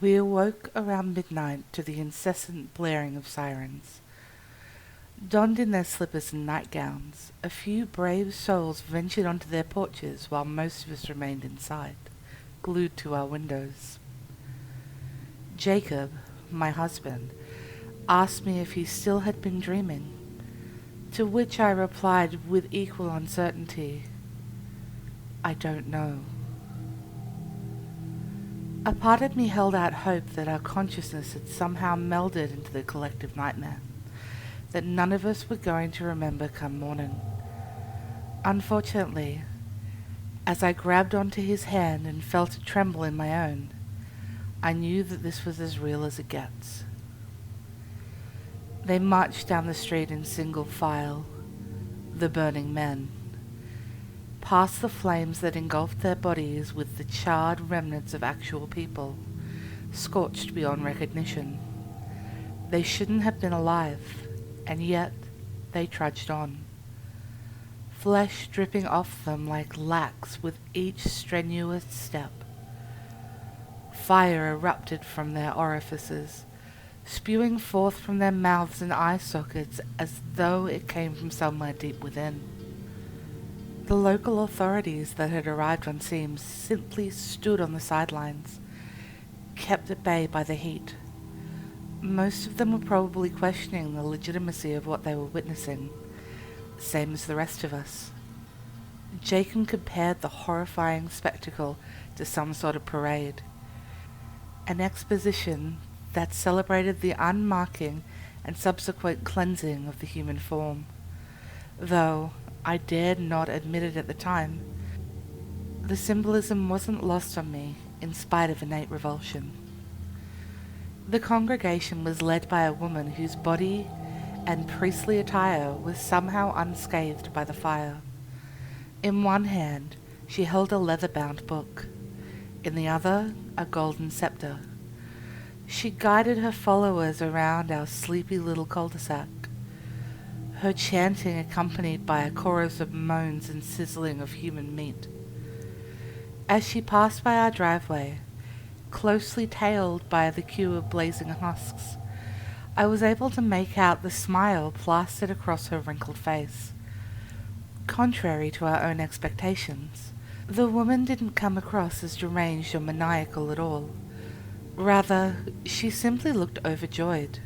We awoke around midnight to the incessant blaring of sirens. Donned in their slippers and nightgowns, a few brave souls ventured onto their porches while most of us remained inside, glued to our windows. Jacob, my husband, asked me if he still had been dreaming, to which I replied with equal uncertainty, I don't know. A part of me held out hope that our consciousness had somehow melded into the collective nightmare, that none of us were going to remember come morning. Unfortunately, as I grabbed onto his hand and felt it tremble in my own, I knew that this was as real as it gets. They marched down the street in single file, the burning men, past the flames that engulfed their bodies with the charred remnants of actual people, scorched beyond recognition. They shouldn't have been alive, and yet they trudged on, flesh dripping off them like lax with each strenuous step. Fire erupted from their orifices, spewing forth from their mouths and eye sockets as though it came from somewhere deep within. The local authorities that had arrived on scene simply stood on the sidelines, kept at bay by the heat. Most of them were probably questioning the legitimacy of what they were witnessing, same as the rest of us. Jacob compared the horrifying spectacle to some sort of parade, an exposition that celebrated the unmarking and subsequent cleansing of the human form. Though I dared not admit it at the time, the symbolism wasn't lost on me in spite of innate revulsion. The congregation was led by a woman whose body and priestly attire was somehow unscathed by the fire. In one hand, she held a leather-bound book, in the other, a golden scepter. She guided her followers around our sleepy little cul-de-sac, her chanting accompanied by a chorus of moans and sizzling of human meat. As she passed by our driveway, closely tailed by the queue of blazing husks, I was able to make out the smile plastered across her wrinkled face. Contrary to our own expectations, the woman didn't come across as deranged or maniacal at all. Rather, she simply looked overjoyed,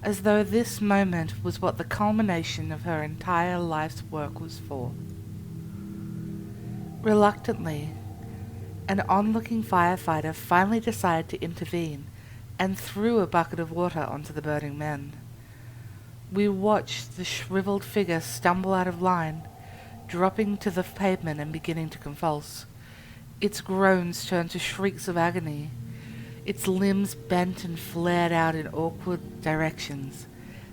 as though this moment was what the culmination of her entire life's work was for. Reluctantly, an onlooking firefighter finally decided to intervene and threw a bucket of water onto the burning men. We watched the shriveled figure stumble out of line, dropping to the pavement and beginning to convulse. Its groans turned to shrieks of agony. Its limbs bent and flared out in awkward directions.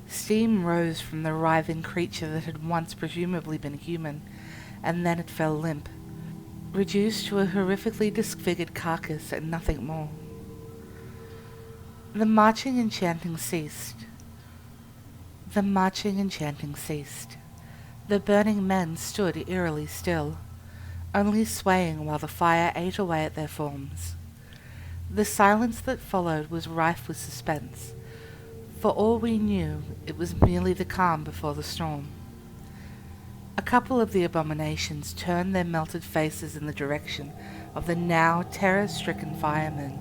Steam rose from the writhing creature that had once presumably been human, and then it fell limp, reduced to a horrifically disfigured carcass and nothing more. The marching and chanting ceased. The burning men stood eerily still, only swaying while the fire ate away at their forms. The silence that followed was rife with suspense. For all we knew, it was merely the calm before the storm. A couple of the abominations turned their melted faces in the direction of the now terror-stricken firemen,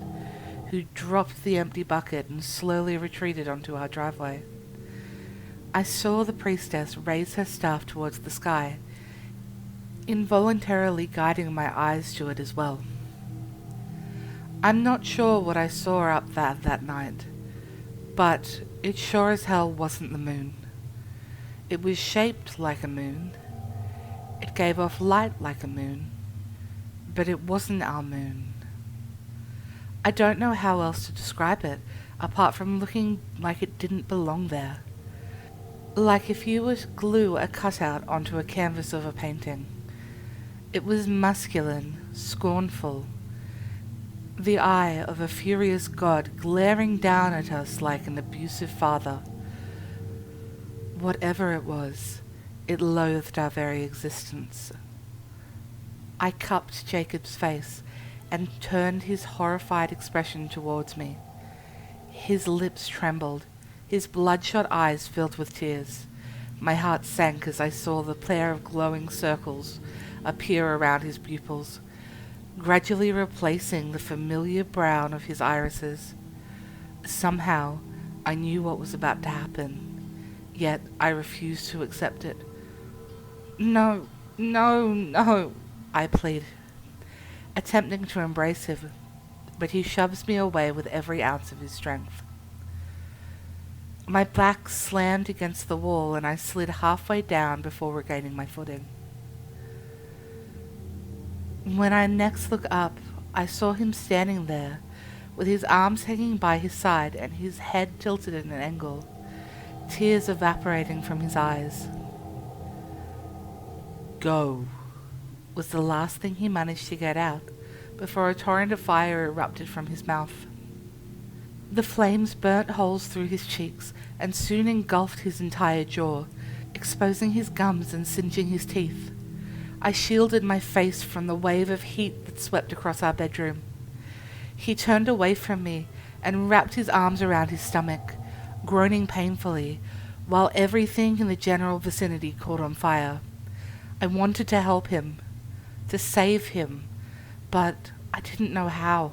who dropped the empty bucket and slowly retreated onto our driveway. I saw the priestess raise her staff towards the sky, involuntarily guiding my eyes to it as well. I'm not sure what I saw up that night, but it sure as hell wasn't the moon. It was shaped like a moon. It gave off light like a moon, but it wasn't our moon. I don't know how else to describe it, apart from looking like it didn't belong there. Like if you were to glue a cutout onto a canvas of a painting. It was masculine, scornful, the eye of a furious god glaring down at us like an abusive father. Whatever it was, it loathed our very existence. I cupped Jacob's face and turned his horrified expression towards me. His lips trembled, his bloodshot eyes filled with tears. My heart sank as I saw the pair of glowing circles appear around his pupils, gradually replacing the familiar brown of his irises. Somehow, I knew what was about to happen, yet I refused to accept it. No, no, no, I pleaded, attempting to embrace him, but he shoves me away with every ounce of his strength. My back slammed against the wall and I slid halfway down before regaining my footing. When I next looked up, I saw him standing there, with his arms hanging by his side and his head tilted at an angle, tears evaporating from his eyes. "Go," was the last thing he managed to get out, before a torrent of fire erupted from his mouth. The flames burnt holes through his cheeks and soon engulfed his entire jaw, exposing his gums and singeing his teeth. I shielded my face from the wave of heat that swept across our bedroom. He turned away from me and wrapped his arms around his stomach, groaning painfully, while everything in the general vicinity caught on fire. I wanted to help him, to save him, but I didn't know how.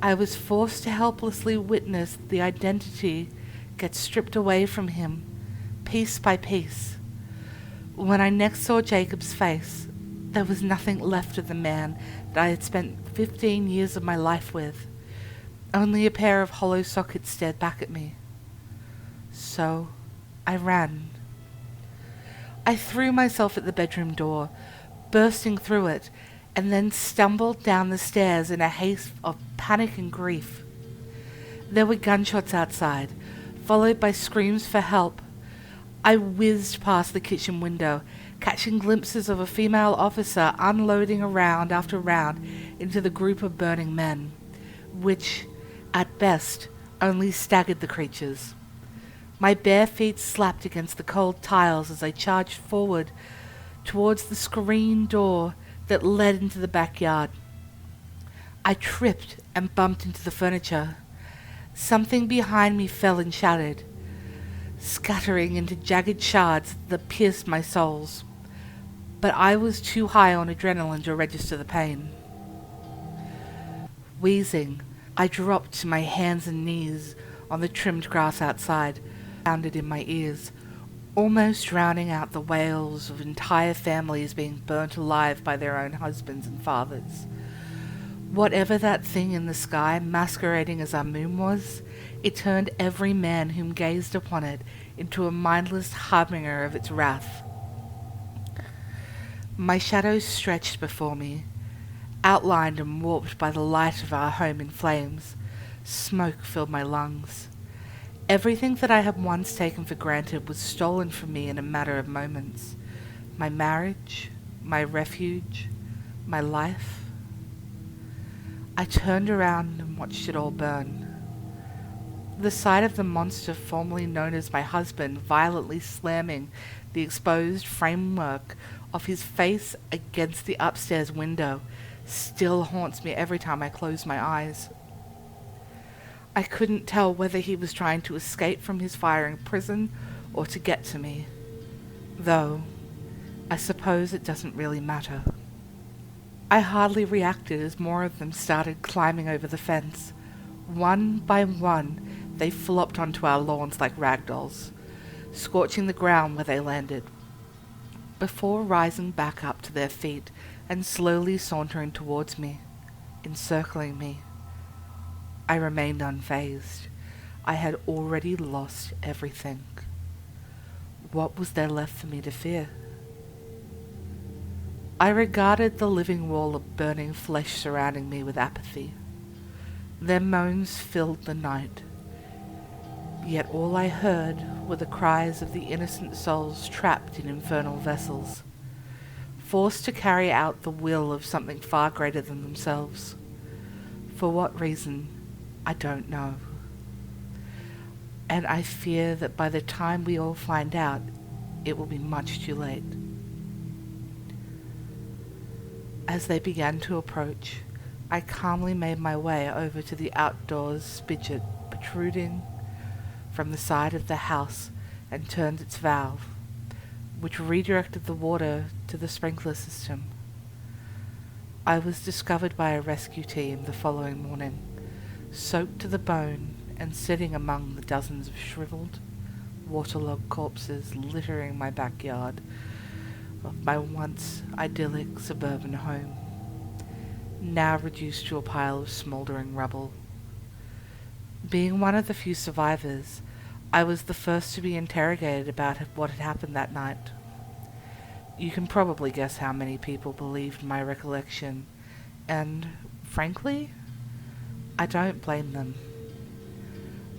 I was forced to helplessly witness the identity get stripped away from him, piece by piece. When I next saw Jacob's face, there was nothing left of the man that I had spent 15 years of my life with. Only a pair of hollow sockets stared back at me. So I ran. I threw myself at the bedroom door, bursting through it, and then stumbled down the stairs in a haste of panic and grief. There were gunshots outside, followed by screams for help. I whizzed past the kitchen window, catching glimpses of a female officer unloading a round after round into the group of burning men, which, at best, only staggered the creatures. My bare feet slapped against the cold tiles as I charged forward towards the screen door that led into the backyard. I tripped and bumped into the furniture. Something behind me fell and shattered, scattering into jagged shards that pierced my soles. But I was too high on adrenaline to register the pain. Wheezing, I dropped to my hands and knees on the trimmed grass outside, sounded in my ears, almost drowning out the wails of entire families being burnt alive by their own husbands and fathers. Whatever that thing in the sky masquerading as our moon was, it turned every man whom gazed upon it into a mindless harbinger of its wrath. My shadows stretched before me, outlined and warped by the light of our home in flames. Smoke filled my lungs. Everything that I had once taken for granted was stolen from me in a matter of moments. My marriage, my refuge, my life. I turned around and watched it all burn. The sight of the monster formerly known as my husband violently slamming the exposed framework of his face against the upstairs window still haunts me every time I close my eyes. I couldn't tell whether he was trying to escape from his firing prison or to get to me, though I suppose it doesn't really matter. I hardly reacted as more of them started climbing over the fence. One by one, they flopped onto our lawns like ragdolls, scorching the ground where they landed, before rising back up to their feet and slowly sauntering towards me, encircling me. I remained unfazed. I had already lost everything. What was there left for me to fear? I regarded the living wall of burning flesh surrounding me with apathy. Their moans filled the night, yet all I heard were the cries of the innocent souls trapped in infernal vessels, forced to carry out the will of something far greater than themselves. For what reason, I don't know. And I fear that by the time we all find out, it will be much too late. As they began to approach, I calmly made my way over to the outdoors spigot protruding from the side of the house and turned its valve, which redirected the water to the sprinkler system. I was discovered by a rescue team the following morning, soaked to the bone and sitting among the dozens of shriveled, waterlogged corpses littering my backyard of my once idyllic suburban home, now reduced to a pile of smouldering rubble. Being one of the few survivors, I was the first to be interrogated about what had happened that night. You can probably guess how many people believed my recollection, and, frankly, I don't blame them.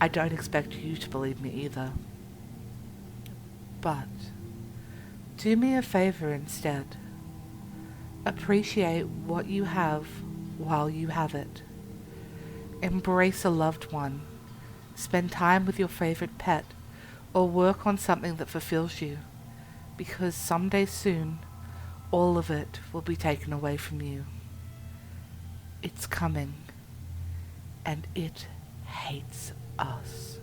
I don't expect you to believe me either. But do me a favor instead. Appreciate what you have while you have it. Embrace a loved one. Spend time with your favorite pet, or work on something that fulfills you, because someday soon, all of it will be taken away from you. It's coming, and it hates us.